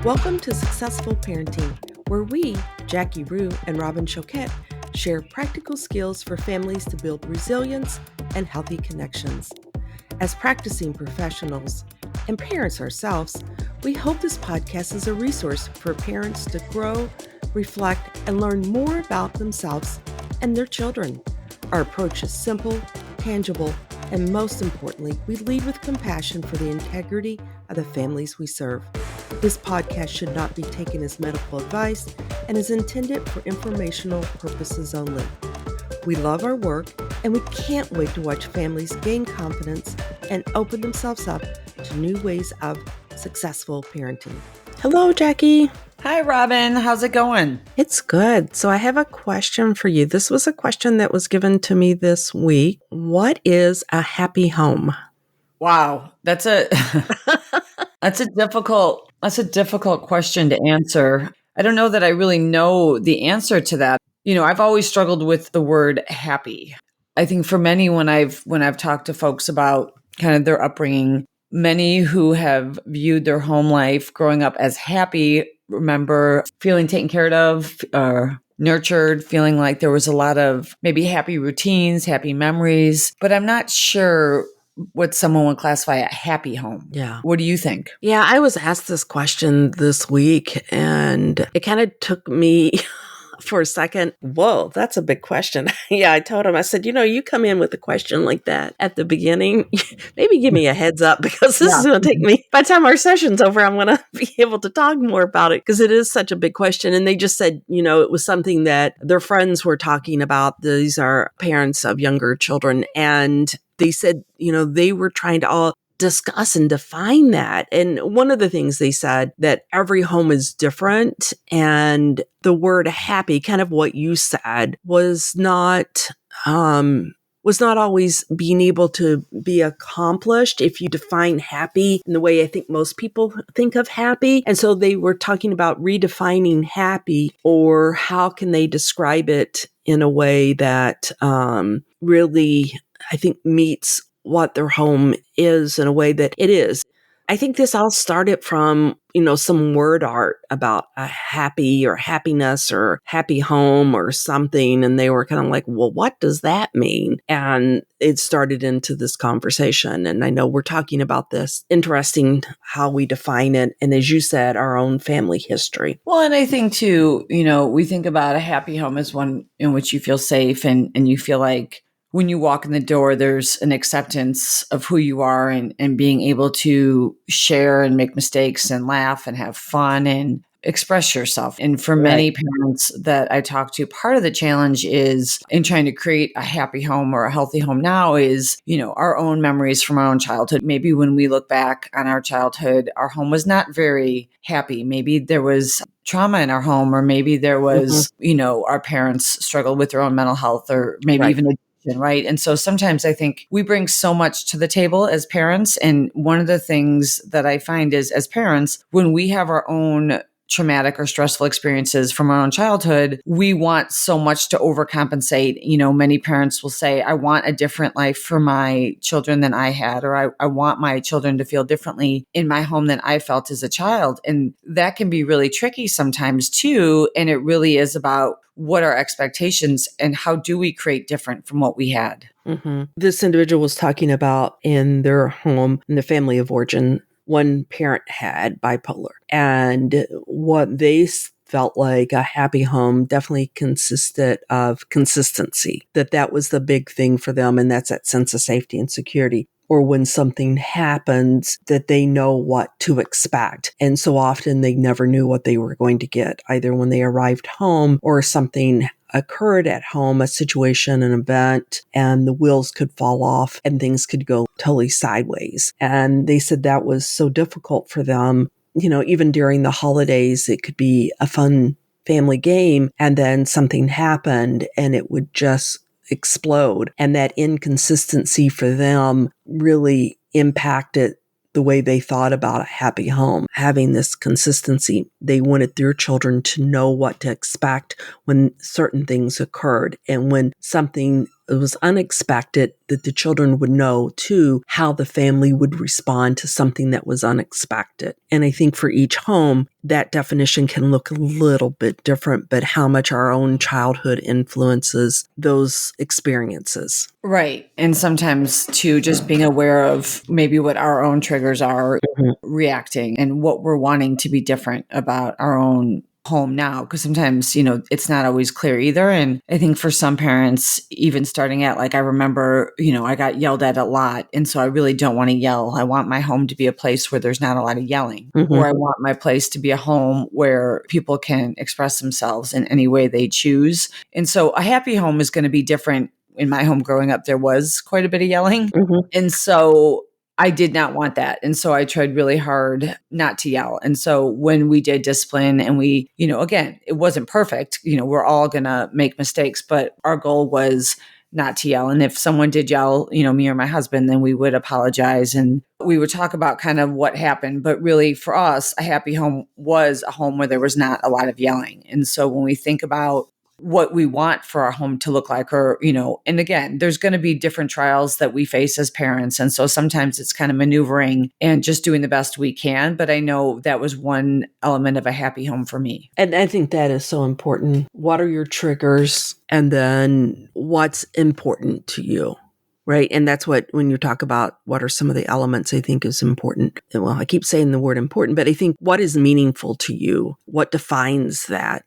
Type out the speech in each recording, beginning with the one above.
Welcome to Successful Parenting, where we, Jackie Rue and Robin Choquette, share practical skills for families to build resilience and healthy connections. As practicing professionals and parents ourselves, we hope this podcast is a resource for parents to grow, reflect, and learn more about themselves and their children. Our approach is simple, tangible, and most importantly, we lead with compassion for the integrity of the families we serve. This podcast should not be taken as medical advice and is intended for informational purposes only. We love our work, and we can't wait to watch families gain confidence and open themselves up to new ways of successful parenting. Hello, Jackie. Hi, Robin. How's it going? It's good. So I have a question for you. This was a question that was given to me this week. What is a happy home? Wow, that's a difficult question to answer. I don't know that I really know the answer to that. I've always struggled with the word happy. I think for many, when I've talked to folks about kind of their upbringing, many who have viewed their home life growing up as happy remember feeling taken care of, nurtured, feeling like there was a lot of maybe happy routines, happy memories, but I'm not sure what someone would classify a happy home. Yeah. What do you think? Yeah, I was asked this question this week, and it kind of took me for a second. Whoa, that's a big question. Yeah, I told him, I said, you come in with a question like that at the beginning, maybe give me a heads up, because this is going to take me, by the time our session's over, I'm going to be able to talk more about it, because it is such a big question. And they just said, it was something that their friends were talking about. These are parents of younger children. And they said, they were trying to all discuss and define that. And one of the things they said, that every home is different, and the word happy, kind of what you said, was not always being able to be accomplished if you define happy in the way I think most people think of happy. And so they were talking about redefining happy, or how can they describe it in a way that really, I think, meets what their home is in a way that it is. I think this all started from, some word art about a happy or happiness or happy home or something. And they were kind of like, well, what does that mean? And it started into this conversation. And I know we're talking about this interesting how we define it. And as you said, our own family history. Well, and I think too, we think about a happy home as one in which you feel safe and you feel like when you walk in the door, there's an acceptance of who you are and being able to share and make mistakes and laugh and have fun and express yourself. And for many parents that I talk to, part of the challenge is in trying to create a happy home or a healthy home now is, our own memories from our own childhood. Maybe when we look back on our childhood, our home was not very happy. Maybe there was trauma in our home, or maybe there was, our parents struggled with their own mental health, or maybe even addiction, right? And so sometimes I think we bring so much to the table as parents. And one of the things that I find is, as parents, when we have our own traumatic or stressful experiences from our own childhood, we want so much to overcompensate. Many parents will say, I want a different life for my children than I had, or I want my children to feel differently in my home than I felt as a child. And that can be really tricky sometimes too. And it really is about what are expectations and how do we create different from what we had. Mm-hmm. This individual was talking about in their home, in the family of origin, one parent had bipolar, and what they felt like a happy home definitely consisted of consistency, that was the big thing for them. And that's that sense of safety and security. Or when something happens, that they know what to expect. And so often they never knew what they were going to get, either when they arrived home or something occurred at home, a situation, an event, and the wheels could fall off and things could go totally sideways. And they said that was so difficult for them. Even during the holidays, it could be a fun family game, and then something happened and it would just explode. And that inconsistency for them really impacted the way they thought about a happy home. Having this consistency, they wanted their children to know what to expect when certain things occurred. And when something it was unexpected, that the children would know too how the family would respond to something that was unexpected. And I think for each home, that definition can look a little bit different, but how much our own childhood influences those experiences. Right. And sometimes too, just being aware of maybe what our own triggers are, Mhm. reacting, and what we're wanting to be different about our own home now. Because sometimes, it's not always clear either. And I think for some parents, even starting at, like, I remember, I got yelled at a lot. And so I really don't want to yell. I want my home to be a place where there's not a lot of yelling, or I want my place to be a home where people can express themselves in any way they choose. And so a happy home is going to be different. In my home growing up, there was quite a bit of yelling. Mhm. And so I did not want that. And so I tried really hard not to yell. And so when we did discipline and we, again, it wasn't perfect, we're all going to make mistakes, but our goal was not to yell. And if someone did yell, me or my husband, then we would apologize and we would talk about kind of what happened. But really for us, a happy home was a home where there was not a lot of yelling. And so when we think about what we want for our home to look like, or, and again, there's going to be different trials that we face as parents. And so sometimes it's kind of maneuvering and just doing the best we can. But I know that was one element of a happy home for me. And I think that is so important. What are your triggers? And then what's important to you? Right. And that's what, when you talk about what are some of the elements, I think is important. And well, I keep saying the word important, but I think what is meaningful to you? What defines that?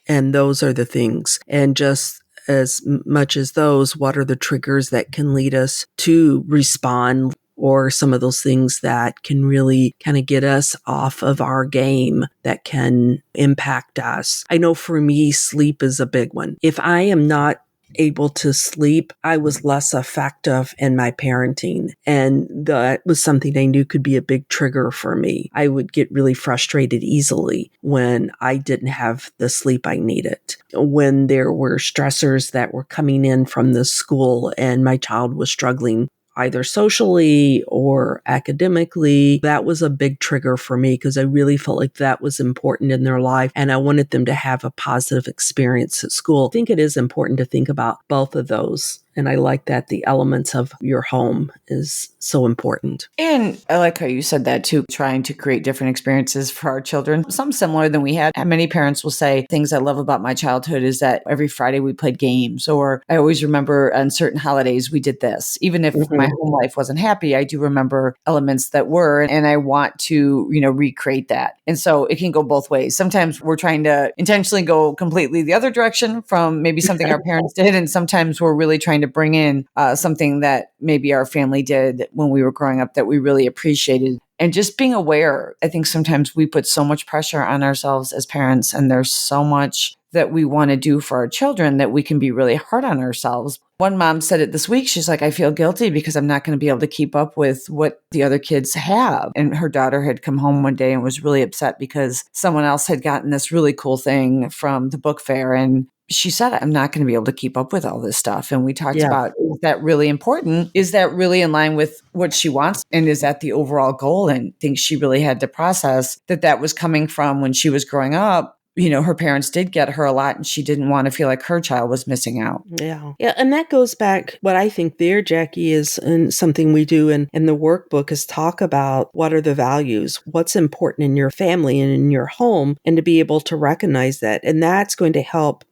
And those are the things. And just as much as those, what are the triggers that can lead us to respond, or some of those things that can really kind of get us off of our game, that can impact us? I know for me, sleep is a big one. If I am not able to sleep, I was less effective in my parenting. And that was something I knew could be a big trigger for me. I would get really frustrated easily when I didn't have the sleep I needed. When there were stressors that were coming in from the school and my child was struggling either socially or academically, that was a big trigger for me, because I really felt like that was important in their life and I wanted them to have a positive experience at school. I think it is important to think about both of those. And I like that the elements of your home is so important. And I like how you said that too, trying to create different experiences for our children, some similar than we had. Many parents will say, things I love about my childhood is that every Friday we played games, or I always remember on certain holidays we did this. Even if my home life wasn't happy, I do remember elements that were, and I want to, recreate that. And so it can go both ways. Sometimes we're trying to intentionally go completely the other direction from maybe something our parents did. And sometimes we're really trying to bring in something that maybe our family did when we were growing up that we really appreciated. And just being aware, I think sometimes we put so much pressure on ourselves as parents, and there's so much that we want to do for our children that we can be really hard on ourselves. One mom said it this week. She's like, I feel guilty because I'm not going to be able to keep up with what the other kids have. And her daughter had come home one day and was really upset because someone else had gotten this really cool thing from the book fair. And she said, I'm not going to be able to keep up with all this stuff. And we talked about, is that really important? Is that really in line with what she wants? And is that the overall goal? And I think she really had to process that was coming from when she was growing up. Her parents did get her a lot and she didn't want to feel like her child was missing out. Yeah. Yeah. And that goes back, what I think there, Jackie, is and something we do in the workbook is talk about what are the values, what's important in your family and in your home, and to be able to recognize that. And that's going to help,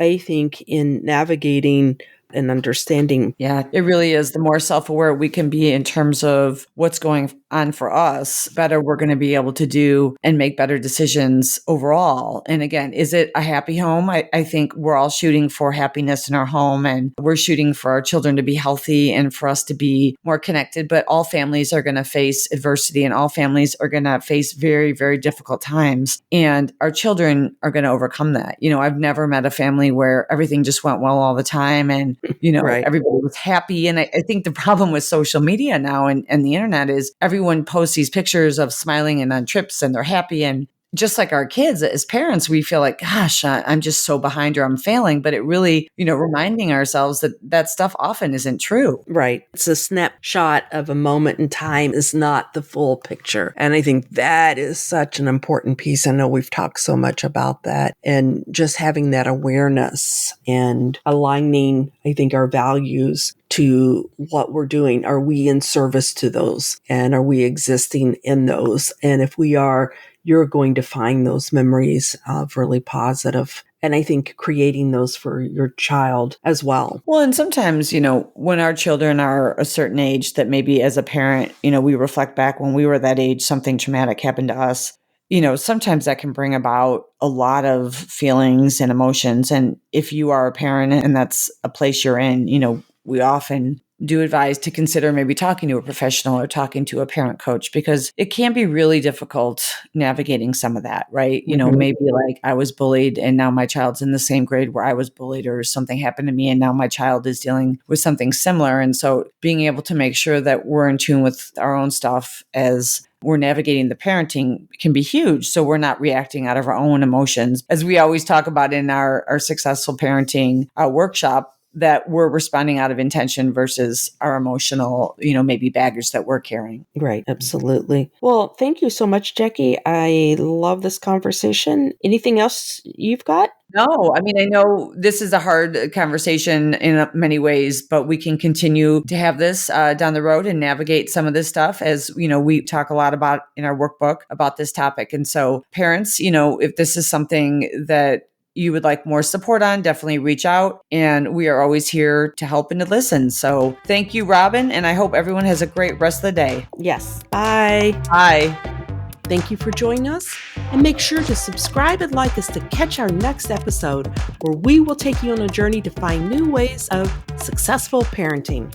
I think, in navigating and understanding. Yeah, it really is. The more self-aware we can be in terms of what's going on for us, better we're going to be able to do and make better decisions overall. And again, is it a happy home? I think we're all shooting for happiness in our home, and we're shooting for our children to be healthy and for us to be more connected. But all families are going to face adversity, and all families are going to face very, very difficult times. And our children are going to overcome that. I've never met a family where everything just went well all the time and Right. everybody was happy. And I think the problem with social media now and the internet is everyone posts these pictures of smiling and on trips and they're happy. And just like our kids, as parents, we feel like, gosh, I'm just so behind or I'm failing. But it really, reminding ourselves that that stuff often isn't true. Right. It's a snapshot of a moment in time is not the full picture. And I think that is such an important piece. I know we've talked so much about that, and just having that awareness and aligning, I think, our values to what we're doing. Are we in service to those? And are we existing in those? And if we are, you're going to find those memories of really positive. And I think creating those for your child as well. Well, and sometimes, when our children are a certain age that maybe as a parent, we reflect back when we were that age, something traumatic happened to us. Sometimes that can bring about a lot of feelings and emotions. And if you are a parent and that's a place you're in, we often do advise to consider maybe talking to a professional or talking to a parent coach, because it can be really difficult navigating some of that, right? Maybe like I was bullied and now my child's in the same grade where I was bullied, or something happened to me and now my child is dealing with something similar. And so being able to make sure that we're in tune with our own stuff as we're navigating the parenting can be huge. So we're not reacting out of our own emotions. As we always talk about in our successful parenting workshop, that we're responding out of intention versus our emotional, maybe baggage that we're carrying. Right. Absolutely. Well, thank you so much, Jackie. I love this conversation. Anything else you've got? No, I mean, I know this is a hard conversation in many ways, but we can continue to have this down the road and navigate some of this stuff, as, we talk a lot about in our workbook about this topic. And so parents, if this is something that you would like more support on, definitely reach out. And we are always here to help and to listen. So thank you, Robin. And I hope everyone has a great rest of the day. Yes. Bye. Bye. Thank you for joining us. And make sure to subscribe and like us to catch our next episode, where we will take you on a journey to find new ways of successful parenting.